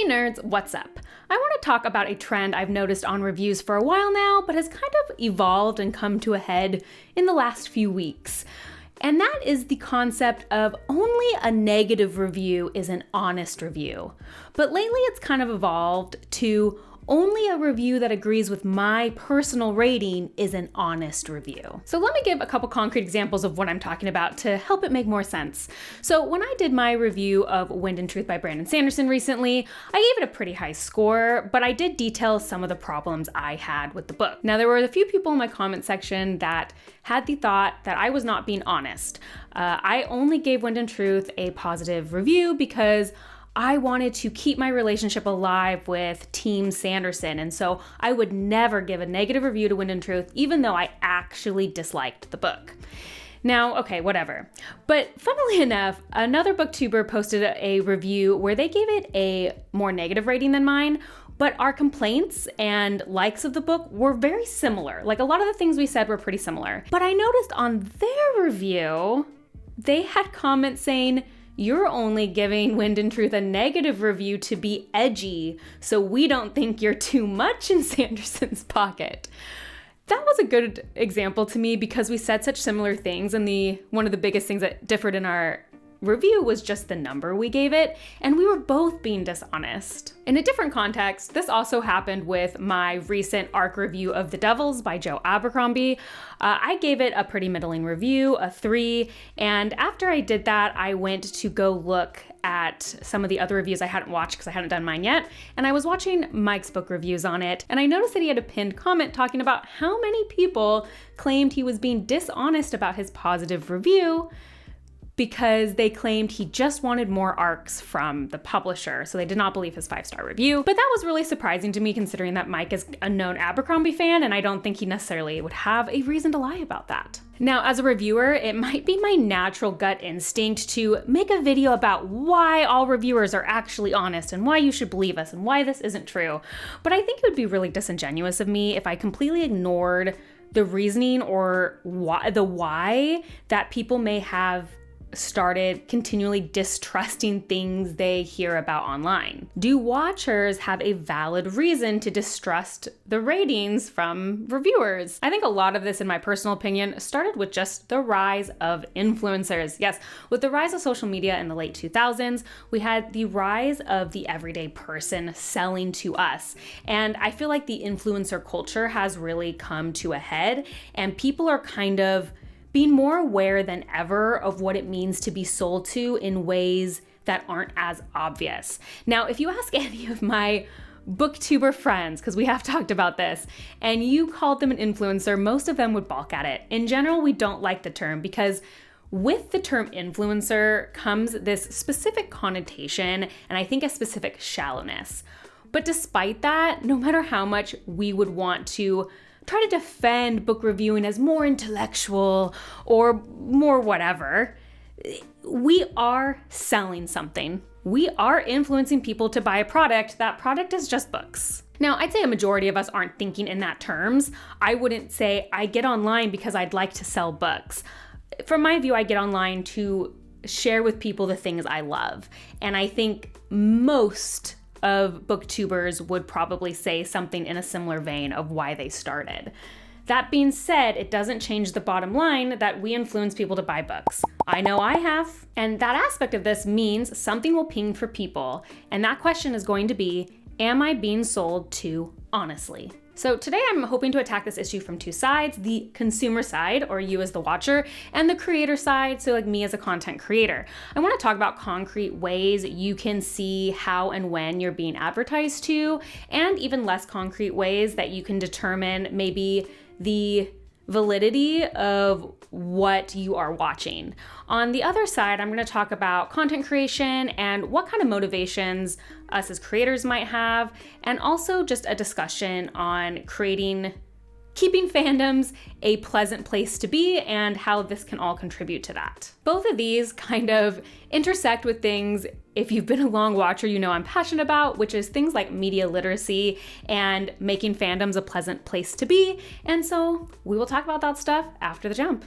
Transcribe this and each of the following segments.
nerds, what's up? I want to talk about a trend I've noticed on reviews for a while now, but has kind of evolved and come to a head in the last few weeks. And that is the concept of only a negative review is an honest review. But lately it's kind of evolved to only a review that agrees with my personal rating is an honest review. So let me give a couple concrete examples of what I'm talking about to help it make more sense. So when I did my review of Wind and Truth by Brandon Sanderson recently, I gave it a pretty high score, but I did detail some of the problems I had with the book. Now there were a few people in my comment section that had the thought that I was not being honest. I only gave Wind and Truth a positive review because I wanted to keep my relationship alive with Team Sanderson, and so I would never give a negative review to Wind and Truth, even though I actually disliked the book. Now, okay, whatever. But funnily enough, another booktuber posted a review where they gave it a more negative rating than mine, but our complaints and likes of the book were very similar. Like a lot of the things we said were pretty similar. But I noticed on their review, they had comments saying, "You're only giving Wind and Truth a negative review to be edgy, so we don't think you're too much in Sanderson's pocket." That was a good example to me because we said such similar things, and one of the biggest things that differed in our review was just the number we gave it, and we were both being dishonest. In a different context, this also happened with my recent ARC review of The Devils by Joe Abercrombie. I gave it a pretty middling review, a 3, and after I did that, I went to go look at some of the other reviews I hadn't watched because I hadn't done mine yet, and I was watching Mike's book reviews on it, and I noticed that he had a pinned comment talking about how many people claimed he was being dishonest about his positive review because they claimed he just wanted more arcs from the publisher, so they did not believe his 5-star review. But that was really surprising to me considering that Mike is a known Abercrombie fan, and I don't think he necessarily would have a reason to lie about that. Now, as a reviewer, it might be my natural gut instinct to make a video about why all reviewers are actually honest and why you should believe us and why this isn't true. But I think it would be really disingenuous of me if I completely ignored the reasoning or why that people may have started continually distrusting things they hear about online. Do watchers have a valid reason to distrust the ratings from reviewers? I think a lot of this, in my personal opinion, started with just the rise of influencers. Yes, with the rise of social media in the late 2000s, we had the rise of the everyday person selling to us. And I feel like the influencer culture has really come to a head, and people are kind of being more aware than ever of what it means to be sold to in ways that aren't as obvious. Now, if you ask any of my booktuber friends, because we have talked about this, and you called them an influencer, most of them would balk at it. In general, we don't like the term because with the term influencer comes this specific connotation and I think a specific shallowness. But despite that, no matter how much we would want to try to defend book reviewing as more intellectual or more whatever, we are selling something. We are influencing people to buy a product. That product is just books. Now, I'd say a majority of us aren't thinking in that terms. I wouldn't say I get online because I'd like to sell books. From my view, I get online to share with people the things I love. And I think most of booktubers would probably say something in a similar vein of why they started. That being said, it doesn't change the bottom line that we influence people to buy books. I know I have. And that aspect of this means something will ping for people. And that question is going to be, am I being sold to honestly? So today I'm hoping to attack this issue from two sides, the consumer side, or you as the watcher, and the creator side, so like me as a content creator. I want to talk about concrete ways you can see how and when you're being advertised to, and even less concrete ways that you can determine maybe the validity of what you are watching. On the other side, I'm going to talk about content creation and what kind of motivations us as creators might have, and also just a discussion on keeping fandoms a pleasant place to be and how this can all contribute to that. Both of these kind of intersect with things, if you've been a long watcher, you know I'm passionate about, which is things like media literacy and making fandoms a pleasant place to be. And so we will talk about that stuff after the jump.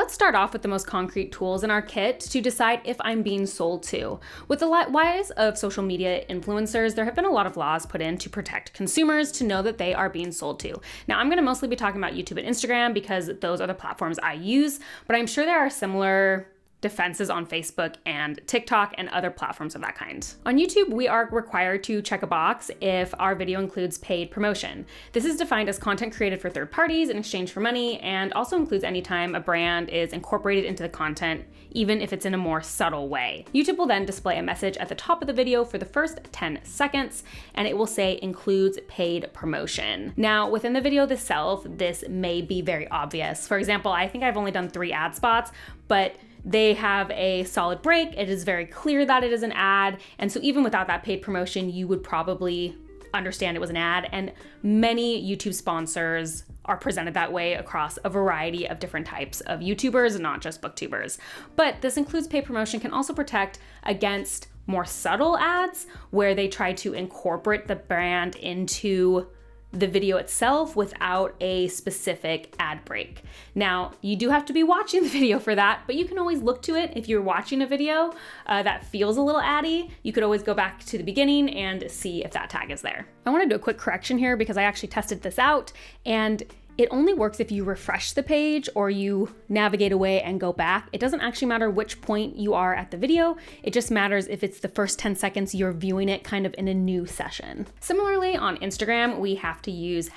Let's start off with the most concrete tools in our kit to decide if I'm being sold to. With the rise of social media influencers, there have been a lot of laws put in to protect consumers to know that they are being sold to. Now, I'm going to mostly be talking about YouTube and Instagram because those are the platforms I use, but I'm sure there are similar defenses on Facebook and TikTok and other platforms of that kind. On YouTube, we are required to check a box if our video includes paid promotion. This is defined as content created for third parties in exchange for money, and also includes any time a brand is incorporated into the content, even if it's in a more subtle way. YouTube will then display a message at the top of the video for the first 10 seconds, and it will say includes paid promotion. Now, within the video itself, this may be very obvious. For example, I think I've only done 3 ad spots, but they have a solid break. It is very clear that it is an ad. And so even without that paid promotion, you would probably understand it was an ad. And many YouTube sponsors are presented that way across a variety of different types of YouTubers, not just booktubers. But this includes paid promotion can also protect against more subtle ads where they try to incorporate the brand into the video itself without a specific ad break. Now, you do have to be watching the video for that, but you can always look to it. If you're watching a video that feels a little addy, you could always go back to the beginning and see if that tag is there. I want to do a quick correction here because I actually tested this out, and it only works if you refresh the page or you navigate away and go back. It doesn't actually matter which point you are at the video. It just matters if it's the first 10 seconds you're viewing it kind of in a new session. Similarly, on Instagram, we have to use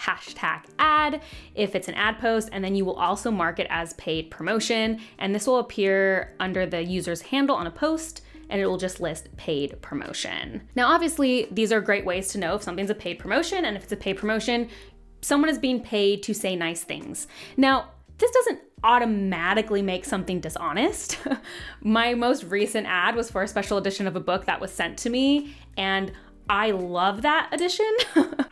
#ad if it's an ad post, and then you will also mark it as paid promotion. And this will appear under the user's handle on a post, and it will just list paid promotion. Now, obviously, these are great ways to know if something's a paid promotion, and if it's a paid promotion, someone is being paid to say nice things. Now, this doesn't automatically make something dishonest. My most recent ad was for a special edition of a book that was sent to me, and I love that edition.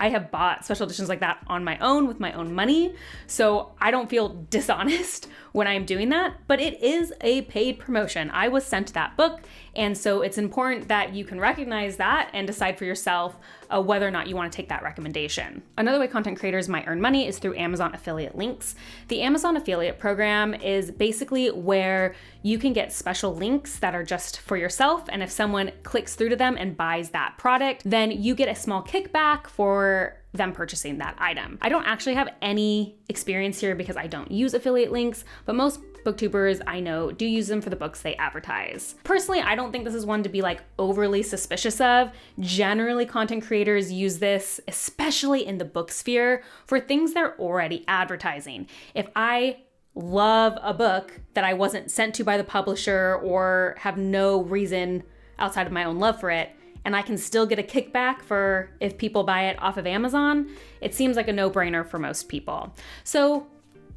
I have bought special editions like that on my own with my own money, so I don't feel dishonest when I'm doing that, but it is a paid promotion. I was sent that book, and so it's important that you can recognize that and decide for yourself whether or not you want to take that recommendation. Another way content creators might earn money is through Amazon affiliate links. The Amazon affiliate program is basically where you can get special links that are just for yourself, and if someone clicks through to them and buys that product, then you get a small kickback for them purchasing that item. I don't actually have any experience here because I don't use affiliate links, but most booktubers I know do use them for the books they advertise. Personally, I don't think this is one to be like overly suspicious of. Generally, content creators use this, especially in the book sphere, for things they're already advertising. If I love a book that I wasn't sent to by the publisher or have no reason outside of my own love for it, and I can still get a kickback for if people buy it off of Amazon, it seems like a no-brainer for most people. So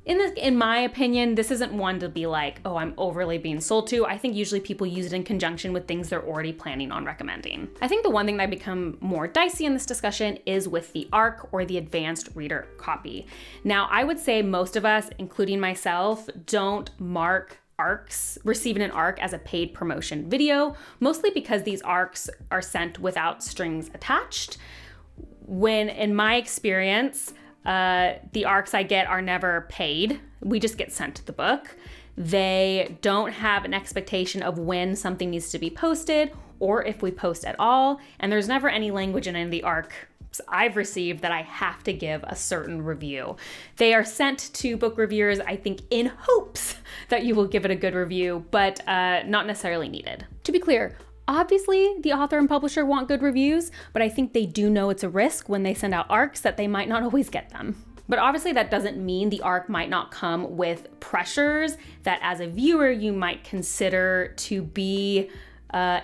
in my opinion, this isn't one to be like, oh, I'm overly being sold to. I think usually people use it in conjunction with things they're already planning on recommending. I think the one thing that become more dicey in this discussion is with the ARC, or the advanced reader copy. Now, I would say most of us, including myself, don't mark receiving an ARC as a paid promotion video, mostly because these ARCs are sent without strings attached. When, in my experience, the ARCs I get are never paid. We just get sent the book. They don't have an expectation of when something needs to be posted or if we post at all. And there's never any language in any of the ARCs I've received that I have to give a certain review. They are sent to book reviewers, I think, in hopes that you will give it a good review, but not necessarily needed. To be clear, obviously the author and publisher want good reviews, but I think they do know it's a risk when they send out ARCs that they might not always get them. But obviously that doesn't mean the ARC might not come with pressures that as a viewer you might consider to be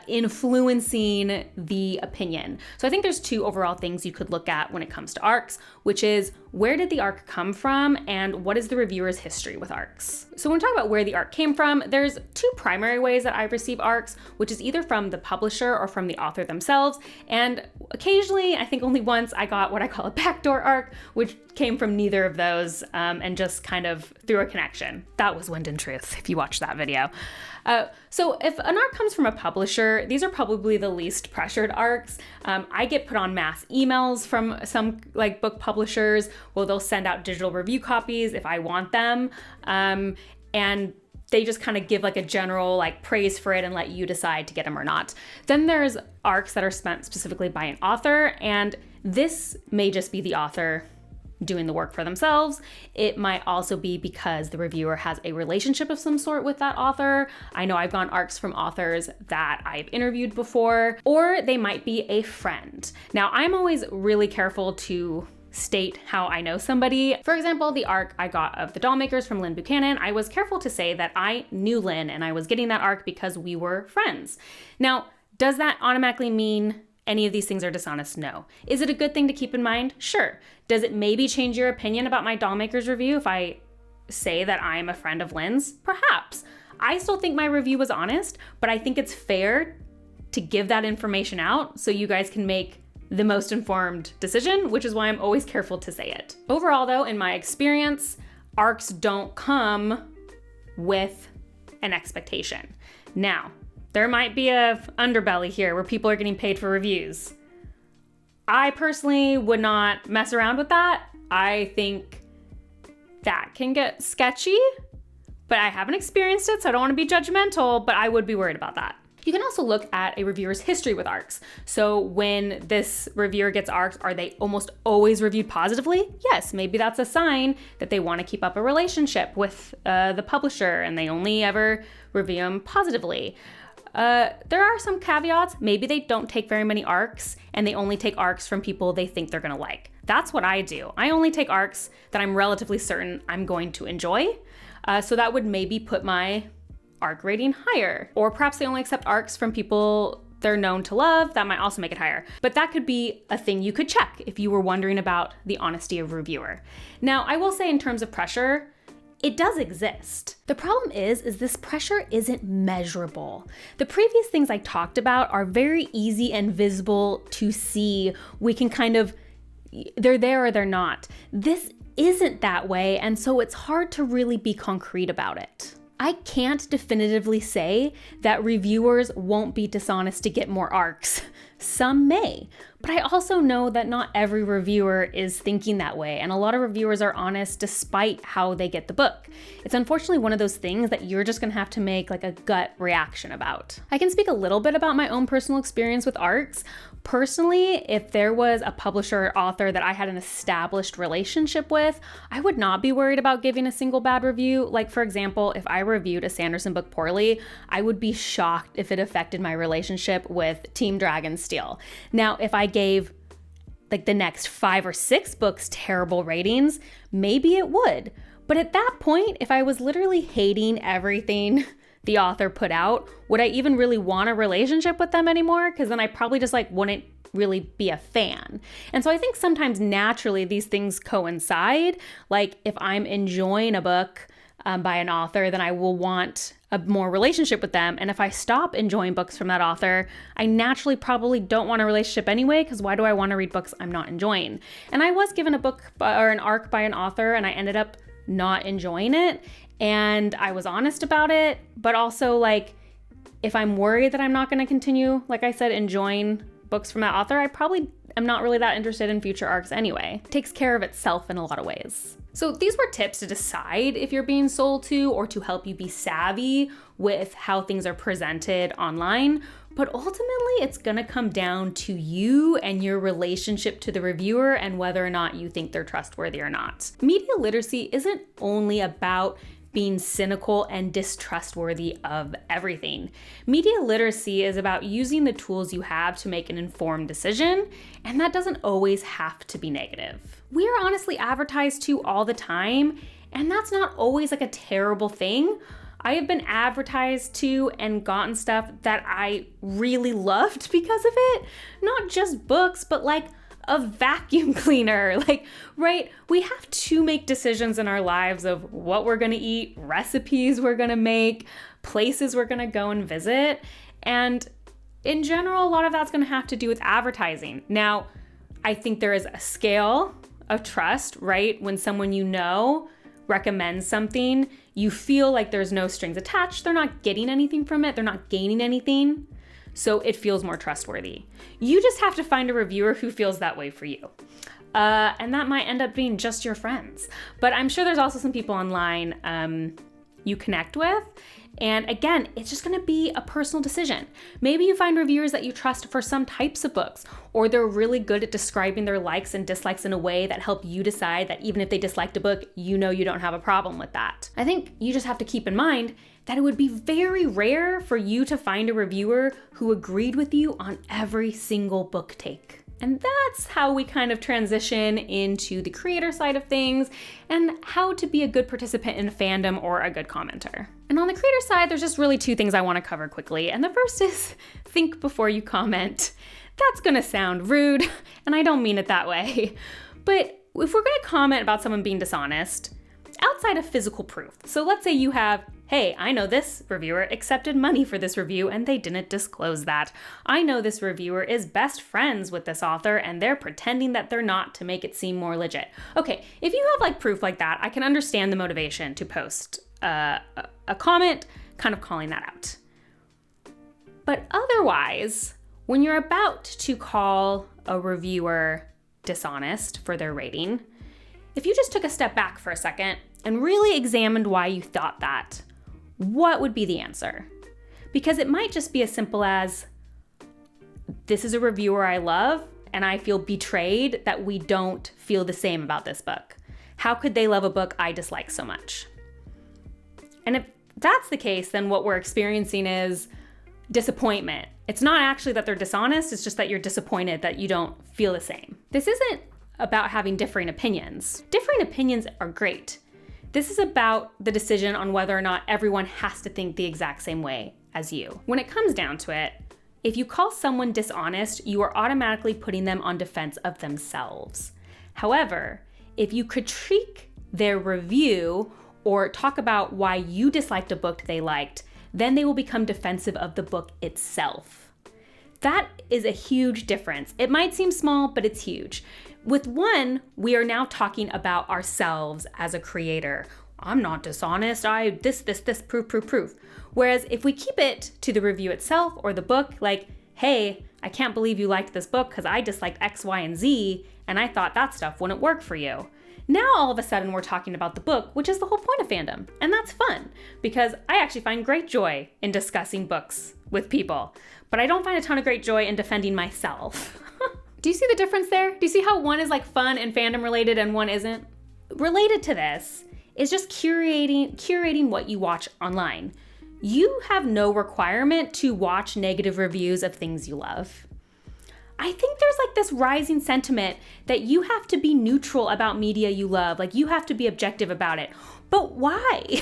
influencing the opinion. So I think there's 2 overall things you could look at when it comes to ARCs, which is where did the ARC come from and what is the reviewer's history with ARCs? So when we talk about where the ARC came from, there's 2 primary ways that I receive ARCs, which is either from the publisher or from the author themselves. And occasionally, I think only once, I got what I call a backdoor ARC, which came from neither of those and just kind of through a connection. That was Wind and Truth, if you watched that video. So if an ARC comes from a publisher, these are probably the least pressured ARCs. I get put on mass emails from some like book publishers. Well, they'll send out digital review copies if I want them. And they just kind of give like a general like praise for it and let you decide to get them or not. Then there's ARCs that are spent specifically by an author, and this may just be the author doing the work for themselves. It might also be because the reviewer has a relationship of some sort with that author. I know I've gotten ARCs from authors that I've interviewed before, or they might be a friend. Now, I'm always really careful to state how I know somebody. For example, the ARC I got of The Dollmakers from Lynn Buchanan, I was careful to say that I knew Lynn and I was getting that ARC because we were friends. Now, does that automatically mean any of these things are dishonest? No. Is it a good thing to keep in mind? Sure. Does it maybe change your opinion about my Dollmakers review if I say that I'm a friend of Lynn's? Perhaps. I still think my review was honest, but I think it's fair to give that information out so you guys can make the most informed decision, which is why I'm always careful to say it. Overall though, in my experience, ARCs don't come with an expectation. Now, there might be a underbelly here where people are getting paid for reviews. I personally would not mess around with that. I think that can get sketchy, but I haven't experienced it, so I don't want to be judgmental, but I would be worried about that. You can also look at a reviewer's history with ARCs. So when this reviewer gets ARCs, are they almost always reviewed positively? Yes, maybe that's a sign that they want to keep up a relationship with the publisher and they only ever review them positively. There are some caveats. Maybe they don't take very many ARCs and they only take ARCs from people they think they're gonna like. That's what I do. I only take ARCs that I'm relatively certain I'm going to enjoy. So that would maybe put my ARC rating higher. Or perhaps they only accept ARCs from people they're known to love. That might also make it higher. But that could be a thing you could check if you were wondering about the honesty of a reviewer. Now, I will say in terms of pressure, it does exist. The problem is this pressure isn't measurable. The previous things I talked about are very easy and visible to see. We can kind of, they're there or they're not. This isn't that way, and so it's hard to really be concrete about it. I can't definitively say that reviewers won't be dishonest to get more ARCs. Some may, but I also know that not every reviewer is thinking that way, and a lot of reviewers are honest despite how they get the book. It's unfortunately one of those things that you're just gonna have to make like a gut reaction about. I can speak a little bit about my own personal experience with ARCs. Personally, if there was a publisher or author that I had an established relationship with, I would not be worried about giving a single bad review. Like for example, if I reviewed a Sanderson book poorly, I would be shocked if it affected my relationship with Team Dragonsteel. Now, if I gave like the next 5 or 6 books terrible ratings, maybe it would. But at that point, if I was literally hating everything the author put out, would I even really want a relationship with them anymore? Because then I probably just like wouldn't really be a fan. And so I think sometimes naturally these things coincide. Like if I'm enjoying a book by an author, then I will want a more relationship with them. And if I stop enjoying books from that author, I naturally probably don't want a relationship anyway, because why do I want to read books I'm not enjoying? And I was given a book or an ARC by an author and I ended up not enjoying it. And I was honest about it, but also like, if I'm worried that I'm not going to continue, like I said, enjoying books from that author, I probably am not really that interested in future ARCs anyway. It takes care of itself in a lot of ways. So these were tips to decide if you're being sold to or to help you be savvy with how things are presented online. But ultimately, it's gonna come down to you and your relationship to the reviewer and whether or not you think they're trustworthy or not. Media literacy isn't only about being cynical and distrustworthy of everything. Media literacy is about using the tools you have to make an informed decision, and that doesn't always have to be negative. We are honestly advertised to all the time, and that's not always like a terrible thing. I have been advertised to and gotten stuff that I really loved because of it. Not just books, but like a vacuum cleaner. Like, right? We have to make decisions in our lives of what we're gonna eat, recipes we're gonna make, places we're gonna go and visit. And in general, a lot of that's gonna have to do with advertising. Now, I think there is a scale of trust, right? When someone you know recommends something, you feel like there's no strings attached. They're not getting anything from it. They're not gaining anything. So it feels more trustworthy. You just have to find a reviewer who feels that way for you. And that might end up being just your friends. But I'm sure there's also some people online you connect with. And again, it's just gonna be a personal decision. Maybe you find reviewers that you trust for some types of books, or they're really good at describing their likes and dislikes in a way that help you decide that even if they disliked a book, you know you don't have a problem with that. I think you just have to keep in mind that it would be very rare for you to find a reviewer who agreed with you on every single book take. And that's how we kind of transition into the creator side of things and how to be a good participant in a fandom or a good commenter. And on the creator side, there's just really two things I want to cover quickly. And the first is think before you comment. That's gonna sound rude, and I don't mean it that way. But if we're gonna comment about someone being dishonest, outside of physical proof, so let's say you have, hey, I know this reviewer accepted money for this review and they didn't disclose that. I know this reviewer is best friends with this author and they're pretending that they're not to make it seem more legit. Okay, if you have like proof like that, I can understand the motivation to post a comment kind of calling that out. But otherwise, when you're about to call a reviewer dishonest for their rating, if you just took a step back for a second and really examined why you thought that, what would be the answer? Because it might just be as simple as, this is a reviewer I love and I feel betrayed that we don't feel the same about this book. How could they love a book I dislike so much? And if that's the case, then what we're experiencing is disappointment. It's not actually that they're dishonest, it's just that you're disappointed that you don't feel the same. This isn't about having differing opinions. Differing opinions are great. This is about the decision on whether or not everyone has to think the exact same way as you. When it comes down to it, if you call someone dishonest, you are automatically putting them on defense of themselves. However, if you critique their review or talk about why you disliked a book they liked, then they will become defensive of the book itself. That is a huge difference. It might seem small, but it's huge. With one, we are now talking about ourselves as a creator. I'm not dishonest, this, proof. Whereas if we keep it to the review itself or the book, like, hey, I can't believe you liked this book because I disliked X, Y, and Z, and I thought that stuff wouldn't work for you. Now all of a sudden we're talking about the book, which is the whole point of fandom. And that's fun because I actually find great joy in discussing books with people, but I don't find a ton of great joy in defending myself. Do you see the difference there? Do you see how one is like fun and fandom related and one isn't? Related to this is just curating what you watch online. You have no requirement to watch negative reviews of things you love. I think there's like this rising sentiment that you have to be neutral about media you love, like you have to be objective about it. But why?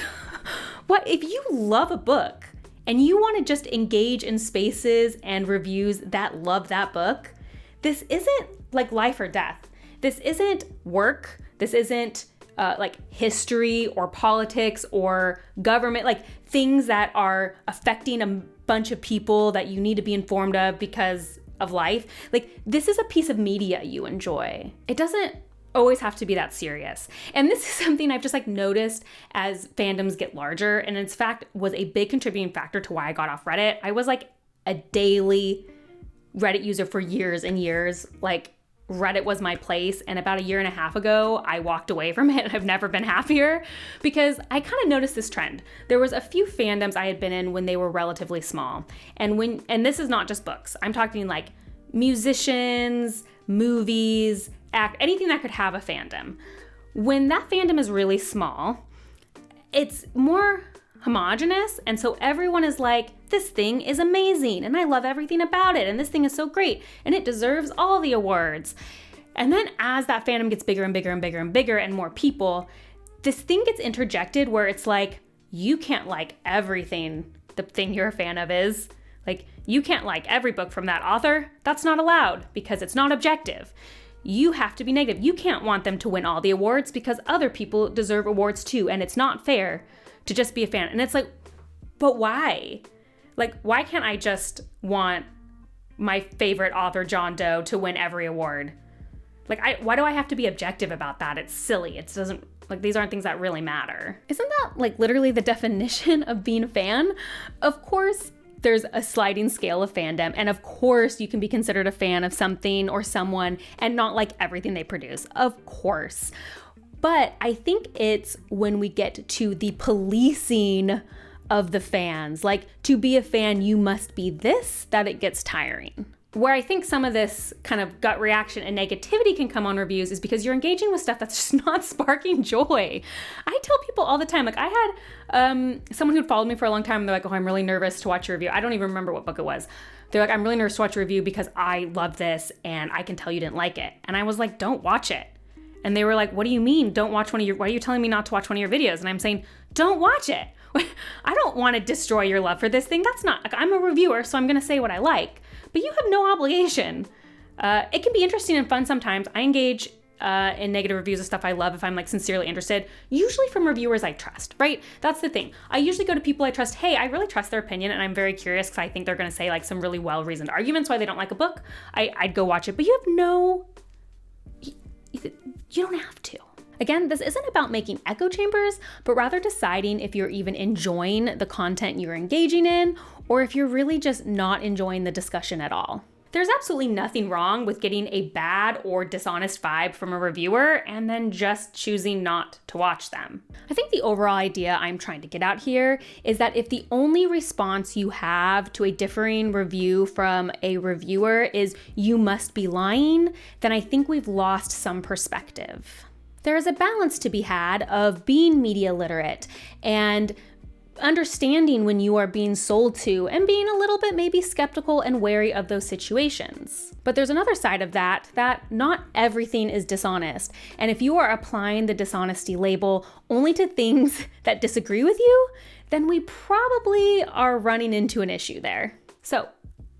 What if you love a book and you want to just engage in spaces and reviews that love that book? This isn't like life or death. This isn't work. This isn't like history or politics or government, like things that are affecting a bunch of people that you need to be informed of because of life. Like this is a piece of media you enjoy. It doesn't always have to be that serious. And this is something I've just like noticed as fandoms get larger, and in fact was a big contributing factor to why I got off Reddit. I was like a daily Reddit user for years and years. Like Reddit was my place, and about a year and a half ago I walked away from it. I've never been happier because I kind of noticed this trend. There was a few fandoms I had been in when they were relatively small, and this is not just books. I'm talking like musicians, movies, anything that could have a fandom. When that fandom is really small, it's more homogenous, and so everyone is like, this thing is amazing and I love everything about it and this thing is so great and it deserves all the awards. And then as that fandom gets bigger and bigger and bigger and bigger and more people, this thing gets interjected where it's like, you can't like everything the thing you're a fan of is. Like, you can't like every book from that author. That's not allowed because it's not objective. You have to be negative. You can't want them to win all the awards because other people deserve awards too, and it's not fair to just be a fan. And it's like, but why? Like, why can't I just want my favorite author, John Doe, to win every award? Like, why do I have to be objective about that? It's silly. It doesn't, like, these aren't things that really matter. Isn't that like literally the definition of being a fan? Of course, there's a sliding scale of fandom, and of course you can be considered a fan of something or someone and not like everything they produce. Of course. But I think it's when we get to the policing of the fans, like to be a fan, you must be this, that it gets tiring. Where I think some of this kind of gut reaction and negativity can come on reviews is because you're engaging with stuff that's just not sparking joy. I tell people all the time, like I had someone who'd followed me for a long time, and they're like, oh, I'm really nervous to watch your review. I don't even remember what book it was. They're like, I'm really nervous to watch your review because I love this and I can tell you didn't like it. And I was like, don't watch it. And they were like, what do you mean don't watch why are you telling me not to watch one of your videos? And I'm saying, don't watch it. I don't want to destroy your love for this thing. That's not, like, I'm a reviewer, so I'm going to say what I like. But you have no obligation. It can be interesting and fun sometimes. I engage in negative reviews of stuff I love if I'm like sincerely interested, usually from reviewers I trust, right? That's the thing. I usually go to people I trust. Hey, I really trust their opinion and I'm very curious because I think they're going to say like some really well-reasoned arguments why they don't like a book. I'd go watch it, but you don't have to. Again, this isn't about making echo chambers, but rather deciding if you're even enjoying the content you're engaging in, or if you're really just not enjoying the discussion at all. There's absolutely nothing wrong with getting a bad or dishonest vibe from a reviewer and then just choosing not to watch them. I think the overall idea I'm trying to get out here is that if the only response you have to a differing review from a reviewer is you must be lying, then I think we've lost some perspective. There is a balance to be had of being media literate and understanding when you are being sold to and being a little bit maybe skeptical and wary of those situations. But there's another side of that not everything is dishonest. And if you are applying the dishonesty label only to things that disagree with you, then we probably are running into an issue there. So,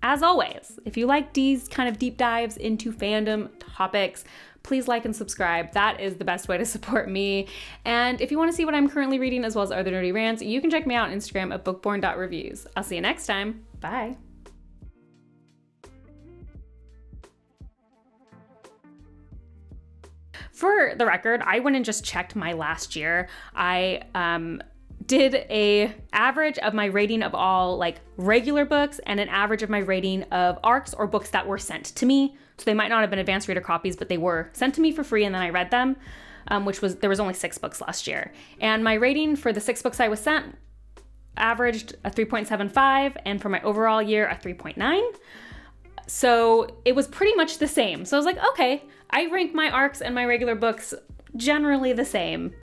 as always, if you like these kind of deep dives into fandom topics, please like and subscribe. That is the best way to support me. And if you want to see what I'm currently reading as well as other nerdy rants, you can check me out on Instagram at bookborn.reviews. I'll see you next time. Bye. For the record, I went and just checked my last year. I did a average of my rating of all like regular books and an average of my rating of ARCs or books that were sent to me. So they might not have been advanced reader copies, but they were sent to me for free and then I read them, there was only 6 books last year. And my rating for the 6 books I was sent averaged a 3.75 and for my overall year a 3.9. So it was pretty much the same. So I was like, okay, I rank my ARCs and my regular books generally the same.